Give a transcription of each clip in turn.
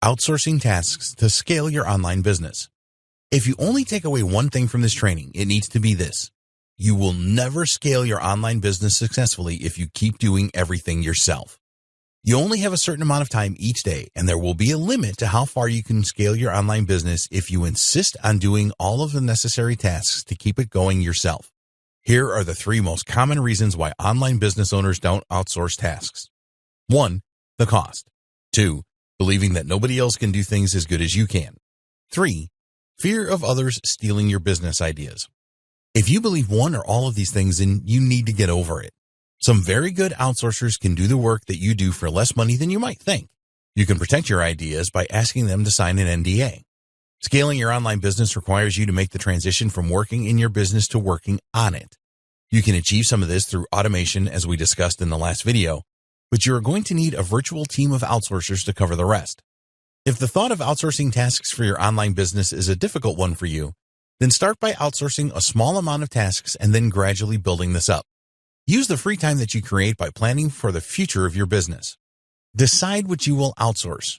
Outsourcing tasks to scale your online business. If you only take away one thing from this training, it needs to be this. You will never scale your online business successfully if you keep doing everything yourself. You only have a certain amount of time each day, and there will be a limit to how far you can scale your online business if you insist on doing all of the necessary tasks to keep it going yourself. Here are the 3 most common reasons why online business owners don't outsource tasks. 1. The cost. 2. Believing that nobody else can do things as good as you can. 3. Fear of others stealing your business ideas. If you believe one or all of these things, then you need to get over it. Some very good outsourcers can do the work that you do for less money than you might think. You can protect your ideas by asking them to sign an NDA. Scaling your online business requires you to make the transition from working in your business to working on it. You can achieve some of this through automation, as we discussed in the last video, but you are going to need a virtual team of outsourcers to cover the rest. If the thought of outsourcing tasks for your online business is a difficult one for you, then start by outsourcing a small amount of tasks and then gradually building this up. Use the free time that you create by planning for the future of your business. Decide what you will outsource.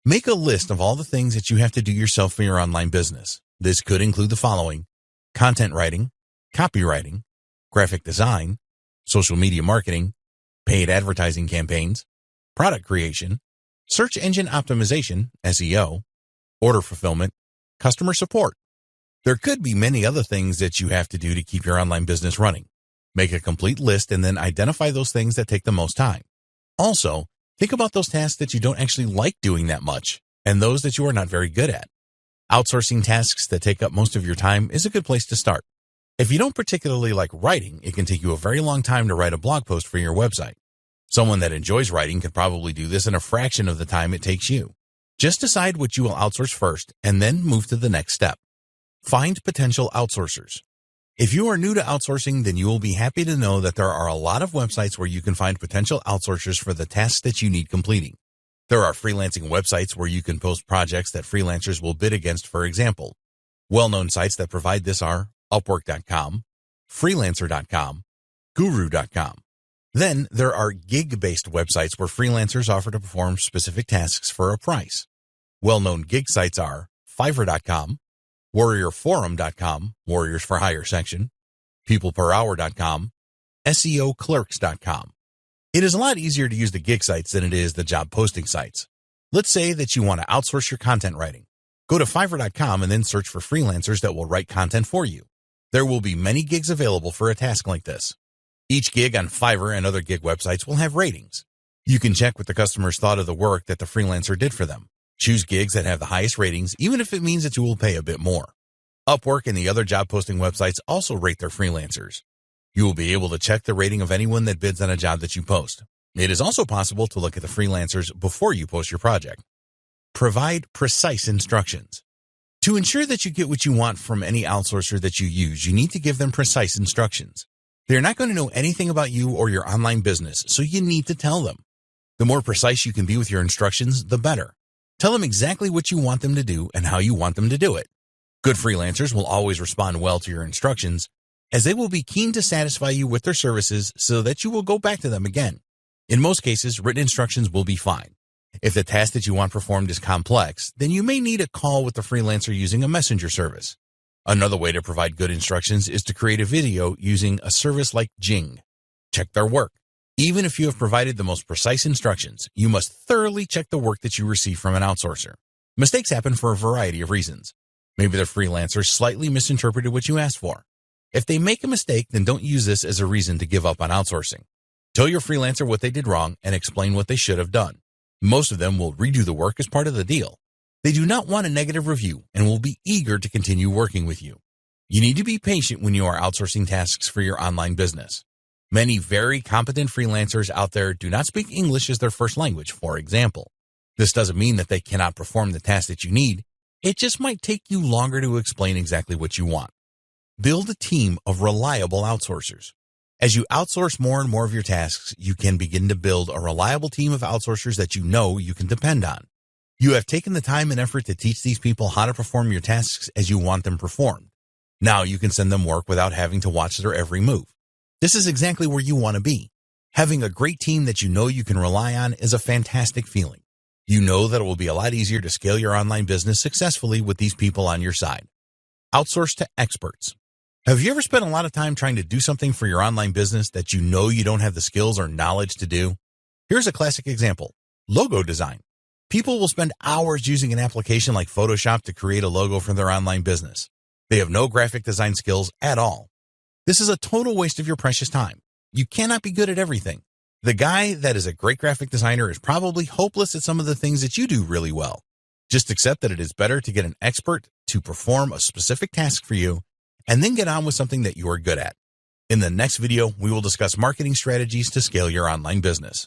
Make a list of all the things that you have to do yourself for your online business. This could include the following: content writing, copywriting, graphic design, social media marketing, paid advertising campaigns, product creation, search engine optimization, SEO, order fulfillment, customer support. There could be many other things that you have to do to keep your online business running. Make a complete list and then identify those things that take the most time. Also, think about those tasks that you don't actually like doing that much and those that you are not very good at. Outsourcing tasks that take up most of your time is a good place to start. If you don't particularly like writing, it can take you a very long time to write a blog post for your website. Someone that enjoys writing could probably do this in a fraction of the time it takes you. Just decide what you will outsource first and then move to the next step. Find potential outsourcers. If you are new to outsourcing, then you will be happy to know that there are a lot of websites where you can find potential outsourcers for the tasks that you need completing. There are freelancing websites where you can post projects that freelancers will bid against, for example. Well-known sites that provide this are Upwork.com, Freelancer.com, Guru.com. Then there are gig-based websites where freelancers offer to perform specific tasks for a price. Well-known gig sites are Fiverr.com, WarriorForum.com, Warriors for Hire section, PeoplePerHour.com, SEOClerks.com. It is a lot easier to use the gig sites than it is the job posting sites. Let's say that you want to outsource your content writing. Go to Fiverr.com and then search for freelancers that will write content for you. There will be many gigs available for a task like this. Each gig on Fiverr and other gig websites will have ratings. You can check what the customers thought of the work that the freelancer did for them. Choose gigs that have the highest ratings, even if it means that you will pay a bit more. Upwork and the other job posting websites also rate their freelancers. You will be able to check the rating of anyone that bids on a job that you post. It is also possible to look at the freelancers before you post your project. Provide precise instructions. To ensure that you get what you want from any outsourcer that you use, you need to give them precise instructions. They are not going to know anything about you or your online business, so you need to tell them. The more precise you can be with your instructions, the better. Tell them exactly what you want them to do and how you want them to do it. Good freelancers will always respond well to your instructions, as they will be keen to satisfy you with their services so that you will go back to them again. In most cases, written instructions will be fine. If the task that you want performed is complex, then you may need a call with the freelancer using a messenger service. Another way to provide good instructions is to create a video using a service like Jing. Check their work. Even if you have provided the most precise instructions, you must thoroughly check the work that you receive from an outsourcer. Mistakes happen for a variety of reasons. Maybe the freelancer slightly misinterpreted what you asked for. If they make a mistake, then don't use this as a reason to give up on outsourcing. Tell your freelancer what they did wrong and explain what they should have done. Most of them will redo the work as part of the deal. They do not want a negative review and will be eager to continue working with you. You need to be patient when you are outsourcing tasks for your online business. Many very competent freelancers out there do not speak English as their first language, for example. This doesn't mean that they cannot perform the task that you need. It just might take you longer to explain exactly what you want. Build a team of reliable outsourcers. As you outsource more and more of your tasks, you can begin to build a reliable team of outsourcers that you know you can depend on. You have taken the time and effort to teach these people how to perform your tasks as you want them performed. Now you can send them work without having to watch their every move. This is exactly where you want to be. Having a great team that you know you can rely on is a fantastic feeling. You know that it will be a lot easier to scale your online business successfully with these people on your side. Outsource to experts. Have you ever spent a lot of time trying to do something for your online business that you know you don't have the skills or knowledge to do? Here's a classic example: logo design. People will spend hours using an application like Photoshop to create a logo for their online business. They have no graphic design skills at all. This is a total waste of your precious time. You cannot be good at everything. The guy that is a great graphic designer is probably hopeless at some of the things that you do really well. Just accept that it is better to get an expert to perform a specific task for you and then get on with something that you are good at. In the next video, we will discuss marketing strategies to scale your online business.